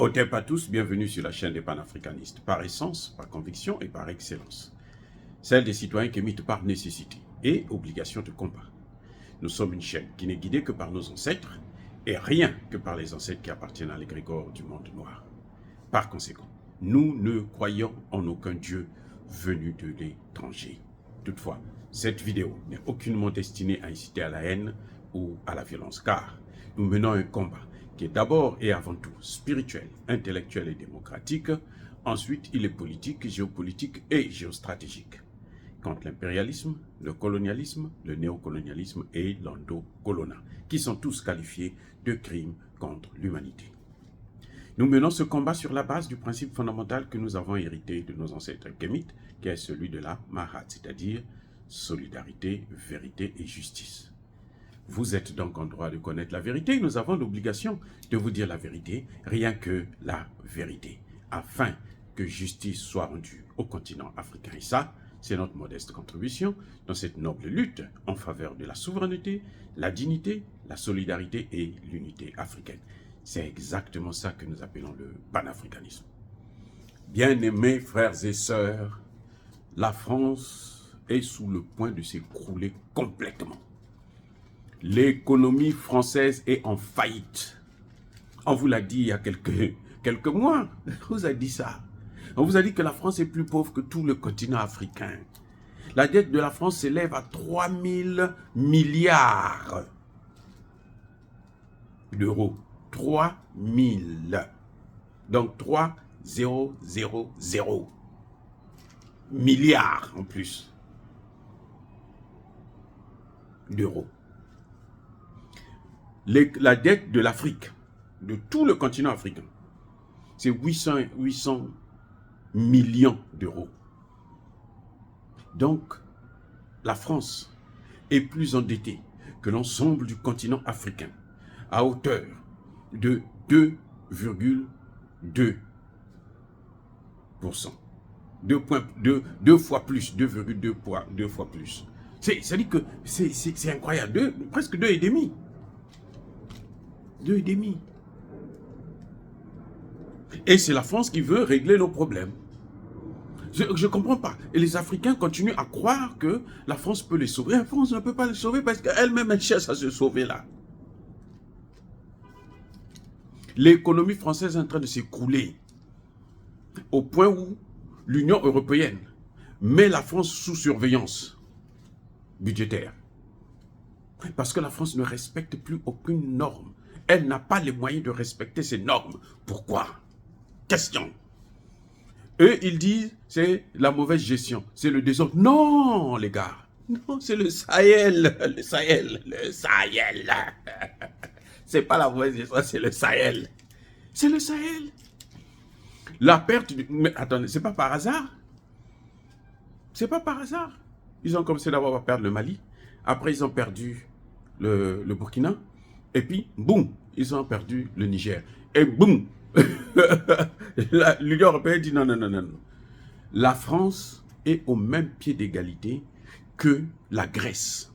Otep à tous, bienvenue sur la chaîne des panafricanistes, par essence, par conviction et par excellence. Celle des citoyens qui émitent par nécessité et obligation de combat. Nous sommes une chaîne qui n'est guidée que par nos ancêtres et rien que par les ancêtres qui appartiennent à l'égrégore du monde noir. Par conséquent, nous ne croyons en aucun Dieu venu de l'étranger. Toutefois, cette vidéo n'est aucunement destinée à inciter à la haine ou à la violence, car nous menons un combat qui est d'abord et avant tout spirituel, intellectuel et démocratique. Ensuite, il est politique, géopolitique et géostratégique. Contre l'impérialisme, le colonialisme, le néocolonialisme et l'endocolona, qui sont tous qualifiés de crimes contre l'humanité. Nous menons ce combat sur la base du principe fondamental que nous avons hérité de nos ancêtres kémites, qui est celui de la Mahat, c'est-à-dire solidarité, vérité et justice. Vous êtes donc en droit de connaître la vérité et nous avons l'obligation de vous dire la vérité, rien que la vérité, afin que justice soit rendue au continent africain. Et ça, c'est notre modeste contribution dans cette noble lutte en faveur de la souveraineté, la dignité, la solidarité et l'unité africaine. C'est exactement ça que nous appelons le panafricanisme. Bien-aimés frères et sœurs, la France est sous le point de s'écrouler complètement. L'économie française est en faillite. On vous l'a dit il y a quelques mois. On vous a dit ça. On vous a dit que la France est plus pauvre que tout le continent africain. La dette de la France s'élève à 3 000 milliards d'euros. 3 000. Donc 3 0 0 0 milliards en plus d'euros. La dette de l'Afrique, de tout le continent africain, c'est 800 millions d'euros. Donc, la France est plus endettée que l'ensemble du continent africain, à hauteur de 2,2%. 2 fois plus, 2,2 fois plus. C'est-à-dire que c'est incroyable, presque 2,5. 2,5. Et c'est la France qui veut régler nos problèmes. Je ne comprends pas. Et les Africains continuent à croire que la France peut les sauver. La France ne peut pas les sauver parce qu'elle-même, elle cherche à se sauver là. L'économie française est en train de s'écrouler au point où l'Union européenne met la France sous surveillance budgétaire. Parce que la France ne respecte plus aucune norme. Elle n'a pas les moyens de respecter ces normes. Pourquoi? Question. Eux, ils disent, c'est la mauvaise gestion, c'est le désordre. Non, les gars. Non, c'est le Sahel. Le Sahel. Le Sahel. C'est pas la mauvaise gestion, c'est le Sahel. C'est le Sahel. La perte du... Mais attendez, c'est pas par hasard. C'est pas par hasard. Ils ont commencé d'abord à perdre le Mali. Après, ils ont perdu le Burkina. Et puis, boum, ils ont perdu le Niger. Et boum, l'Union européenne dit non, non, non, non. La France est au même pied d'égalité que la Grèce.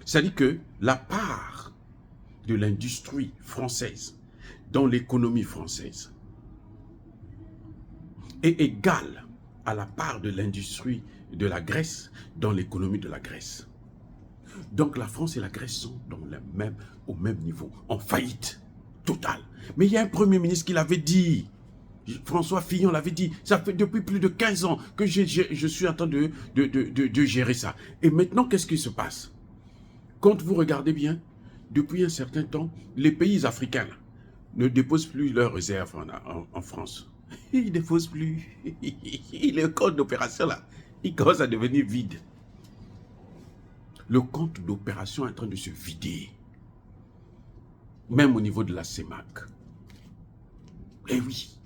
C'est-à-dire que la part de l'industrie française dans l'économie française est égale à la part de l'industrie de la Grèce dans l'économie de la Grèce. Donc la France et la Grèce sont au même niveau, en faillite totale. Mais il y a un Premier ministre qui l'avait dit, François Fillon l'avait dit, ça fait depuis plus de 15 ans que je suis en train de gérer ça. Et maintenant, qu'est-ce qui se passe? Quand vous regardez bien, depuis un certain temps, les pays africains ne déposent plus leurs réserves en France. Ils ne déposent plus. Le compte d'opération là, il commence à devenir vide. Le compte d'opération est en train de se vider. Même au niveau de la CEMAC. Eh oui,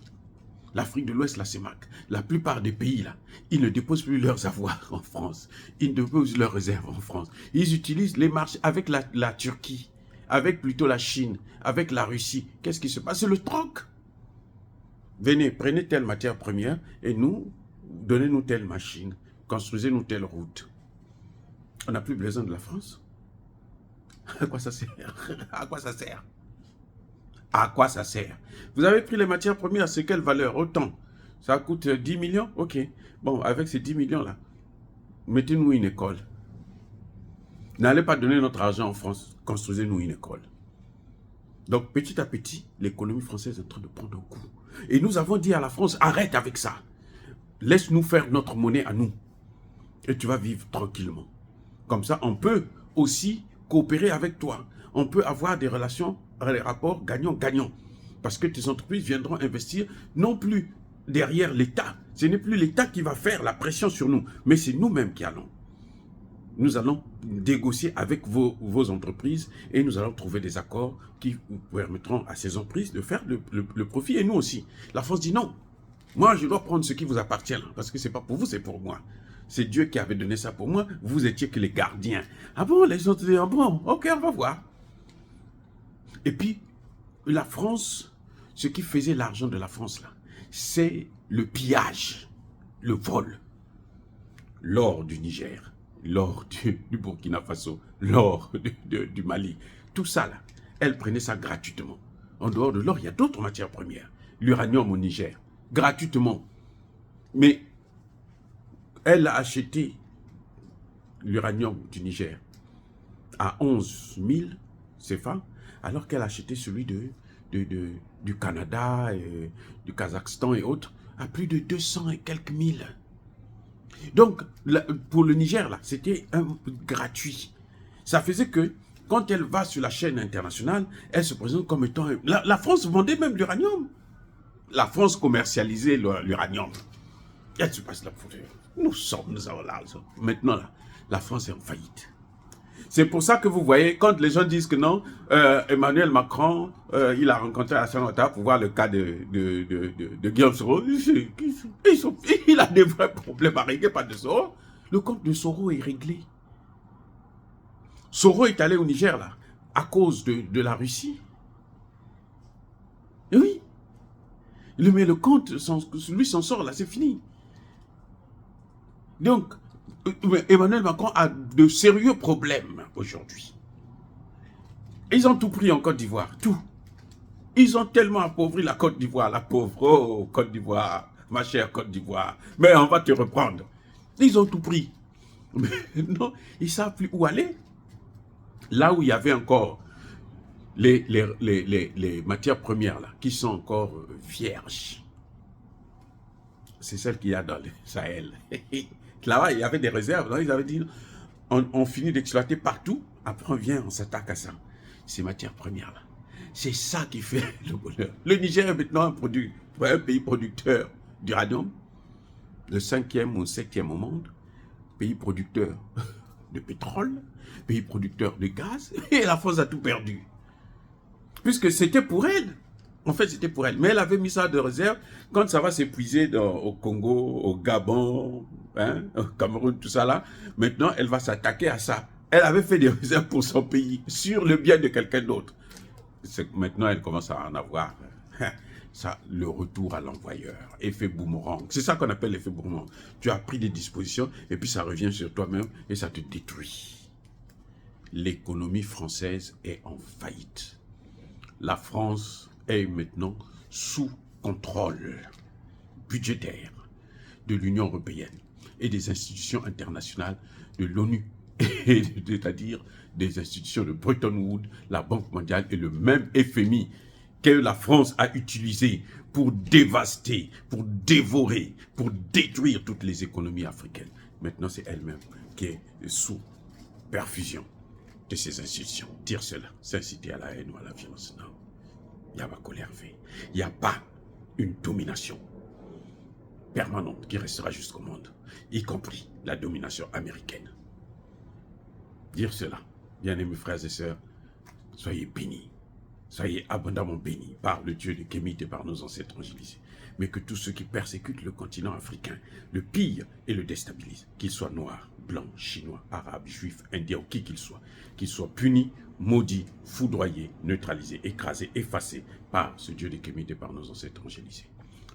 l'Afrique de l'Ouest, la CEMAC, la plupart des pays là, ils ne déposent plus leurs avoirs en France. Ils ne déposent leurs réserves en France. Ils utilisent les marchés avec la Turquie, avec plutôt la Chine, avec la Russie. Qu'est-ce qui se passe? C'est le troc. Venez, prenez telle matière première et nous, donnez-nous telle machine, construisez-nous telle route. On n'a plus besoin de la France. À quoi ça sert? À quoi ça sert? À quoi ça sert? Vous avez pris les matières premières, c'est quelle valeur? Autant. Ça coûte 10 millions? Ok. Bon, avec ces 10 millions-là, mettez-nous une école. N'allez pas donner notre argent en France, construisez-nous une école. Donc, petit à petit, l'économie française est en train de prendre un coup. Et nous avons dit à la France, arrête avec ça. Laisse-nous faire notre monnaie à nous. Et tu vas vivre tranquillement. Comme ça, on peut aussi coopérer avec toi. On peut avoir des relations, des rapports gagnant-gagnant. Parce que tes entreprises viendront investir non plus derrière l'État. Ce n'est plus l'État qui va faire la pression sur nous, mais c'est nous-mêmes qui allons. Nous allons négocier avec vos entreprises et nous allons trouver des accords qui permettront à ces entreprises de faire le profit et nous aussi. La France dit non. Moi, je dois prendre ce qui vous appartient parce que ce n'est pas pour vous, c'est pour moi. C'est Dieu qui avait donné ça pour moi. Vous étiez que les gardiens. Ah bon, les autres disent, ah bon, ok, on va voir. Et puis, la France, ce qui faisait l'argent de la France, là, c'est le pillage, le vol. L'or du Niger, l'or du Burkina Faso, l'or du Mali. Tout ça, là, elle prenait ça gratuitement. En dehors de l'or, il y a d'autres matières premières. L'uranium au Niger, gratuitement. Mais elle a acheté l'uranium du Niger à 11 000 CFA, alors qu'elle a acheté celui du Canada, du Kazakhstan et autres, à plus de 200 et quelques mille. Donc, pour le Niger, là, c'était gratuit. Ça faisait que, quand elle va sur la chaîne internationale, elle se présente comme étant... La France vendait même l'uranium. La France commercialisait l'uranium. Elle se passe là. Nous avons l'argent. Maintenant, là, la France est en faillite. C'est pour ça que vous voyez, quand les gens disent que non, Emmanuel Macron, il a rencontré Alassane Ouattara pour voir le cas de Guillaume Soro. Il a des vrais problèmes à régler, pas de Soro. Le compte de Soro est réglé. Soro est allé au Niger, là, à cause de la Russie. Et oui. Mais le compte, lui s'en sort, là, c'est fini. Donc, Emmanuel Macron a de sérieux problèmes aujourd'hui. Ils ont tout pris en Côte d'Ivoire, tout. Ils ont tellement appauvri la Côte d'Ivoire, la pauvre Côte d'Ivoire, ma chère Côte d'Ivoire. Mais on va te reprendre. Ils ont tout pris. Mais non, ils ne savent plus où aller. Là où il y avait encore les matières premières, là, qui sont encore vierges, c'est celles qu'il y a dans le Sahel. Là-bas, il y avait des réserves. Là, ils avaient dit, on finit d'exploiter partout. Après, on vient, on s'attaque à ça. Ces matières premières-là. C'est ça qui fait le bonheur. Le Niger est maintenant un pays producteur d'uranium. Le 5e ou 7e au monde. Pays producteur de pétrole. Pays producteur de gaz. Et la France a tout perdu. Puisque c'était pour elle. En fait, c'était pour elle. Mais elle avait mis ça de réserve. Quand ça va s'épuiser au Congo, au Gabon, hein, au Cameroun, tout ça là, maintenant, elle va s'attaquer à ça. Elle avait fait des réserves pour son pays, sur le bien de quelqu'un d'autre. Maintenant, elle commence à en avoir. Ça, le retour à l'envoyeur, effet boomerang. C'est ça qu'on appelle l'effet boomerang. Tu as pris des dispositions et puis ça revient sur toi-même et ça te détruit. L'économie française est en faillite. La France est maintenant sous contrôle budgétaire de l'Union européenne et des institutions internationales de l'ONU, c'est-à-dire des institutions de Bretton Woods, la Banque mondiale et le même FMI que la France a utilisé pour dévaster, pour dévorer, pour détruire toutes les économies africaines. Maintenant, c'est elle-même qui est sous perfusion de ces institutions. Dire cela, c'est inciter à la haine ou à la violence. Non. Il n'y a pas colère. Il n'y a pas une domination permanente qui restera jusqu'au monde, y compris la domination américaine. Dire cela, bien-aimés frères et sœurs, soyez bénis, soyez abondamment bénis par le Dieu de Kémite et par nos ancêtres angélisés. Mais que tous ceux qui persécutent le continent africain le pillent et le déstabilisent, qu'ils soient noirs, blancs, chinois, arabes, juifs, indiens ou qui qu'ils soient punis, maudits, foudroyés, neutralisés, écrasés, effacés par ce Dieu de Kémite et par nos ancêtres angélisés.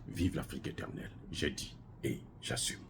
Vive l'Afrique éternelle, j'ai dit et j'assume.